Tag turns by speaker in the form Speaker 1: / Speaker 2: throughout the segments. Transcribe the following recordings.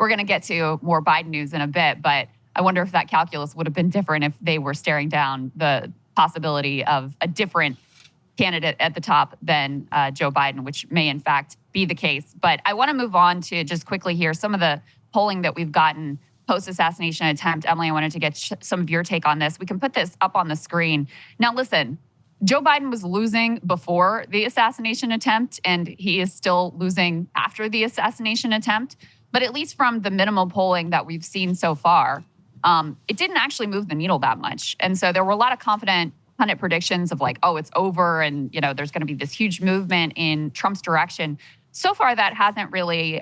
Speaker 1: we're going to get to more Biden news in a bit, but I wonder if that calculus would have been different if they were staring down the possibility of a different candidate at the top than Joe Biden, which may in fact be the case. But I want to move on to just quickly here some of the polling that we've gotten post-assassination attempt. Emily, I wanted to get some of your take on this. We can put this up on the screen. Now, listen, Joe Biden was losing before the assassination attempt, and he is still losing after the assassination attempt. But at least from the minimal polling that we've seen so far, it didn't actually move the needle that much. And so there were a lot of confident pundit predictions of like, oh, it's over, and there's going to be this huge movement in Trump's direction. So far, that hasn't really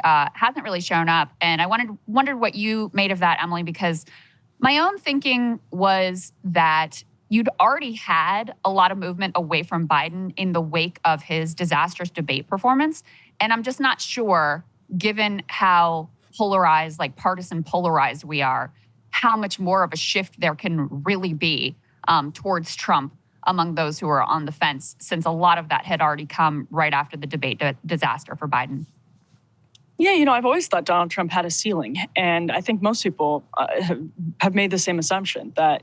Speaker 1: shown up. And I wondered what you made of that, Emily, because my own thinking was that you'd already had a lot of movement away from Biden in the wake of his disastrous debate performance. And I'm just not sure, given how polarized, like partisan polarized we are, how much more of a shift there can really be towards Trump among those who are on the fence, since a lot of that had already come right after the debate disaster for Biden.
Speaker 2: Yeah, I've always thought Donald Trump had a ceiling, and I think most people have made the same assumption that,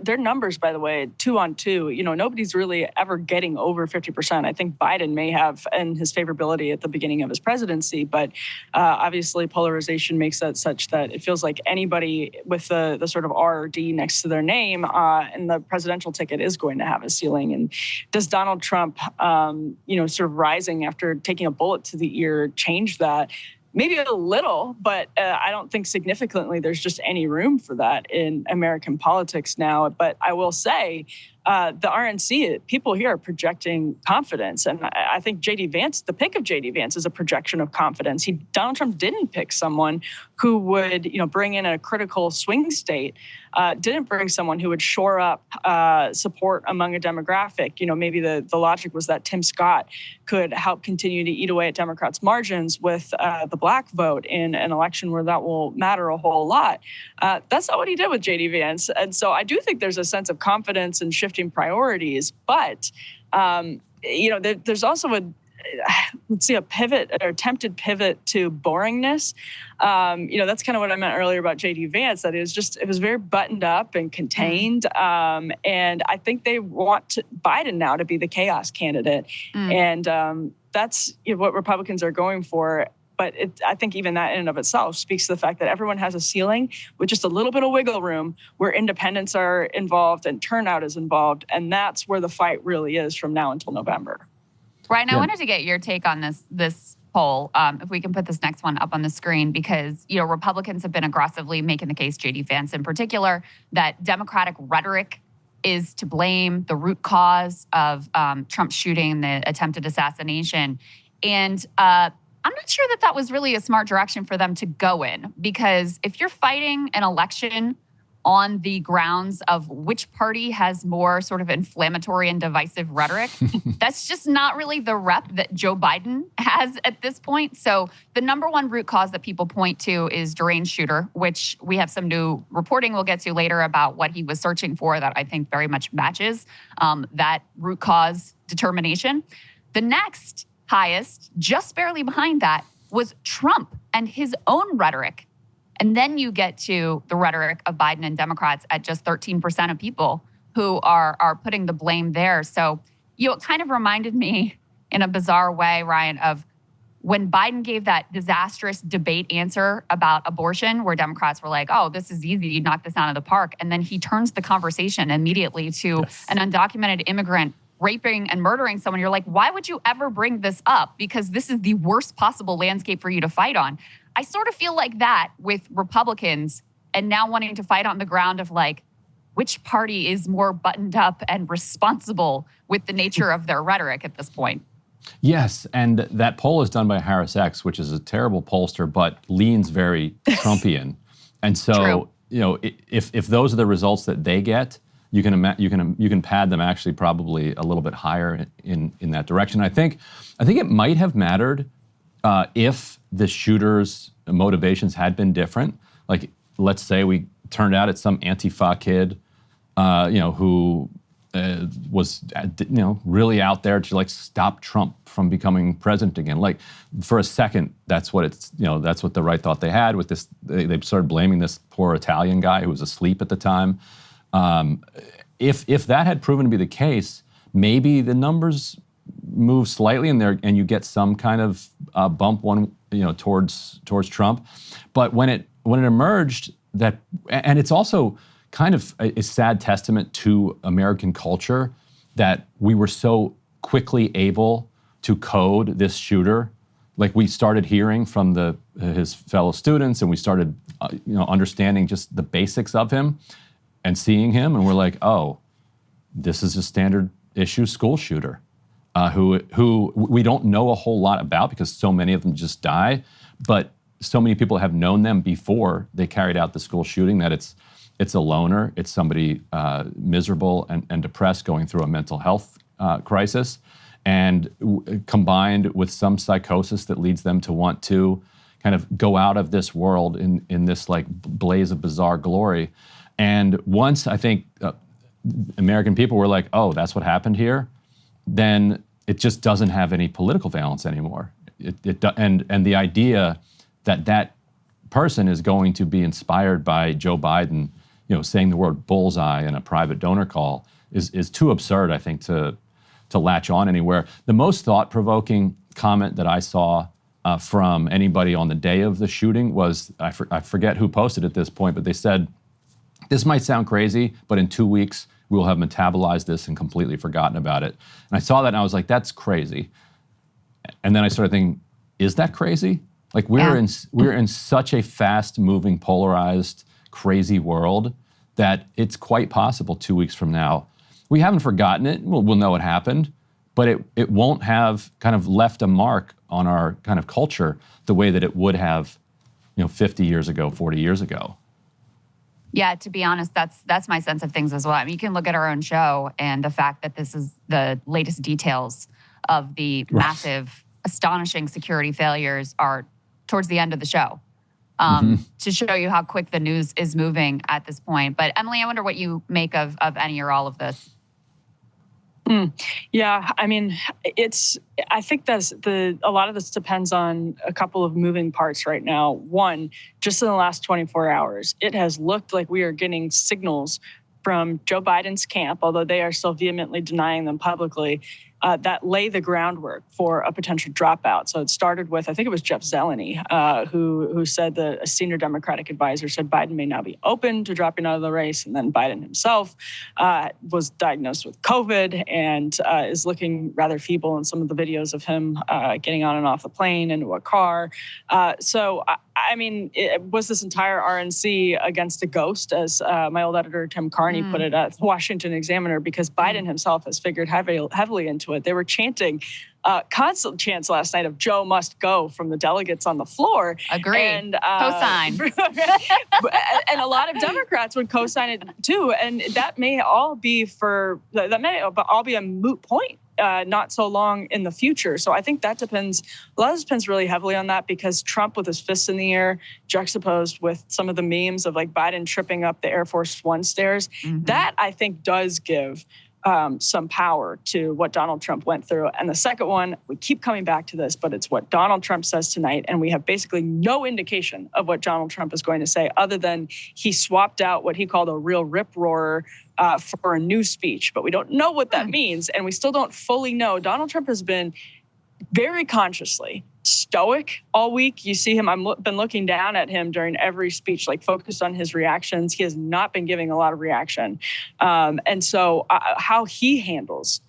Speaker 2: their numbers, by the way, 2 on 2, nobody's really ever getting over 50%. I think Biden may have in his favorability at the beginning of his presidency, but obviously polarization makes that such that it feels like anybody with the sort of R or D next to their name in the presidential ticket is going to have a ceiling. And does Donald Trump, sort of rising after taking a bullet to the ear change that? Maybe a little, but I don't think significantly there's just any room for that in American politics now. But I will say the RNC, people here are projecting confidence. And I think J.D. Vance, the pick of J.D. Vance is a projection of confidence. Donald Trump didn't pick someone who would, bring in a critical swing state, didn't bring someone who would shore up support among a demographic. Maybe the logic was that Tim Scott could help continue to eat away at Democrats' margins with the black vote in an election where that will matter a whole lot. That's not what he did with J.D. Vance. And so I do think there's a sense of confidence and shifting priorities, but there's also a pivot or attempted pivot to boringness. That's kind of what I meant earlier about J.D. Vance, that it was very buttoned up and contained. And I think they want Biden now to be the chaos candidate. And that's what Republicans are going for. But I think even that in and of itself speaks to the fact that everyone has a ceiling with just a little bit of wiggle room where independents are involved and turnout is involved. And that's where the fight really is from now until November.
Speaker 1: Ryan, I wanted to get your take on this poll, if we can put this next one up on the screen, because Republicans have been aggressively making the case, J.D. Vance in particular, that Democratic rhetoric is to blame, the root cause of Trump's shooting, the attempted assassination. And I'm not sure that was really a smart direction for them to go in, because if you're fighting an election on the grounds of which party has more sort of inflammatory and divisive rhetoric, that's just not really the rep that Joe Biden has at this point. So the number one root cause that people point to is deranged shooter, which we have some new reporting we'll get to later about what he was searching for that I think very much matches that root cause determination. The next highest, just barely behind that, was Trump and his own rhetoric. And then you get to the rhetoric of Biden and Democrats at just 13% of people who are putting the blame there. So, it kind of reminded me in a bizarre way, Ryan, of when Biden gave that disastrous debate answer about abortion, where Democrats were like, oh, this is easy, you knock this out of the park. And then he turns the conversation immediately to an undocumented immigrant raping and murdering someone. You're like, why would you ever bring this up? Because this is the worst possible landscape for you to fight on. I sort of feel like that with Republicans, and now wanting to fight on the ground of like, which party is more buttoned up and responsible with the nature of their rhetoric at this point.
Speaker 3: Yes, and that poll is done by Harris X, which is a terrible pollster, but leans very Trumpian. And so, if those are the results that they get, you can pad them actually probably a little bit higher in that direction. I think it might have mattered if the shooter's motivations had been different. Like, let's say we turned out it's some Antifa kid, who was really out there to like stop Trump from becoming president again. Like for a second, that's what that's what the right thought they had with this. They started blaming this poor Italian guy who was asleep at the time. If that had proven to be the case, maybe the numbers move slightly in there, and you get some kind of bump towards Trump. But when it emerged that, and it's also kind of a sad testament to American culture that we were so quickly able to code this shooter. Like we started hearing from his fellow students, and we started understanding just the basics of him and seeing him, and we're like, oh, this is a standard issue school shooter who we don't know a whole lot about because so many of them just die, but so many people have known them before they carried out the school shooting that it's a loner, it's somebody miserable and depressed going through a mental health crisis, and combined with some psychosis that leads them to want to kind of go out of this world in this like blaze of bizarre glory. And once I think American people were like, oh, that's what happened here, then it just doesn't have any political valence anymore. And the idea that person is going to be inspired by Joe Biden, saying the word bullseye in a private donor call is too absurd, I think, to latch on anywhere. The most thought-provoking comment that I saw from anybody on the day of the shooting was, I forget who posted at this point, but they said, this might sound crazy, but in 2 weeks, we will have metabolized this and completely forgotten about it. And I saw that and I was like, that's crazy. And then I started thinking, is that crazy? Like we're in such a fast-moving, polarized, crazy world that it's quite possible 2 weeks from now, we haven't forgotten it. We'll know what happened, but it won't have kind of left a mark on our kind of culture the way that it would have, 50 years ago, 40 years ago.
Speaker 1: Yeah, to be honest, that's my sense of things as well. I mean, you can look at our own show and the fact that this is the latest details of the massive, astonishing security failures are towards the end of the show to show you how quick the news is moving at this point. But Emily, I wonder what you make of any or all of this.
Speaker 2: Yeah, I mean, I think a lot of this depends on a couple of moving parts right now. One, just in the last 24 hours, it has looked like we are getting signals from Joe Biden's camp, although they are still vehemently denying them publicly, that lay the groundwork for a potential dropout. So it started with, I think it was Jeff Zeleny, who said that a senior Democratic advisor said Biden may now be open to dropping out of the race. And then Biden himself was diagnosed with COVID and is looking rather feeble in some of the videos of him getting on and off the plane into a car. I mean, was this entire RNC against a ghost, as my old editor, Tim Carney, put it at the Washington Examiner, because Biden himself has figured heavily into it. They were chanting, constant chants last night of Joe must go from the delegates on the floor.
Speaker 1: Agree.
Speaker 2: And
Speaker 1: co-sign.
Speaker 2: And a lot of Democrats would co-sign it too. And that may all be a moot point. Not so long in the future. So I think that depends. A lot of this depends really heavily on that, because Trump with his fists in the air, juxtaposed with some of the memes of like Biden tripping up the Air Force One stairs, that I think does give some power to what Donald Trump went through. And the second one, we keep coming back to this, but it's what Donald Trump says tonight. And we have basically no indication of what Donald Trump is going to say, other than he swapped out what he called a real rip-roarer for a new speech. But we don't know what that means. And we still don't fully know. Donald Trump has been very consciously stoic all week. You see him, I've been looking down at him during every speech, like focused on his reactions. He has not been giving a lot of reaction. And so how he handles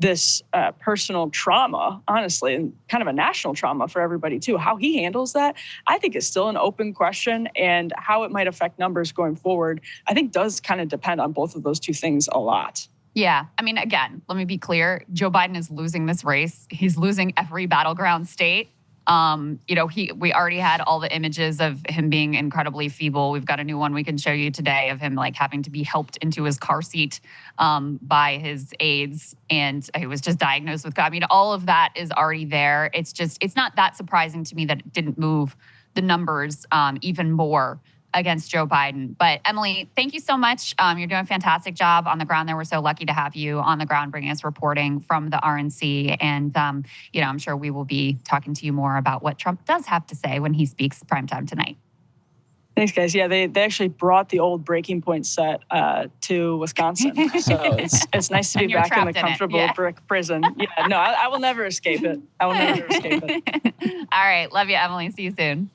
Speaker 2: this personal trauma, honestly, and kind of a national trauma for everybody too, how he handles that, I think is still an open question. And how it might affect numbers going forward, I think does kind of depend on both of those two things a lot.
Speaker 1: Yeah. I mean, again, let me be clear. Joe Biden is losing this race. He's losing every battleground state. We already had all the images of him being incredibly feeble. We've got a new one we can show you today of him like having to be helped into his car seat by his aides. And he was just diagnosed with COVID. I mean, all of that is already there. It's not that surprising to me that it didn't move the numbers even more against Joe Biden. But Emily, thank you so much. You're doing a fantastic job on the ground there. We're so lucky to have you on the ground bringing us reporting from the RNC. And, I'm sure we will be talking to you more about what Trump does have to say when he speaks primetime tonight.
Speaker 2: Thanks, guys. Yeah, they actually brought the old Breaking Point set to Wisconsin. So it's nice to be back in the comfortable brick prison. Yeah, no, I will never escape it. I will never escape it.
Speaker 1: All right. Love you, Emily. See you soon.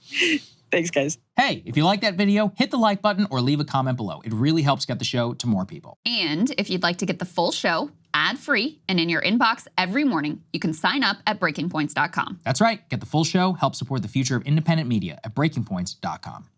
Speaker 2: Thanks, guys.
Speaker 4: Hey, if you like that video, hit the like button or leave a comment below. It really helps get the show to more people.
Speaker 1: And if you'd like to get the full show ad-free and in your inbox every morning, you can sign up at breakingpoints.com.
Speaker 4: That's right. Get the full show, help support the future of independent media at breakingpoints.com.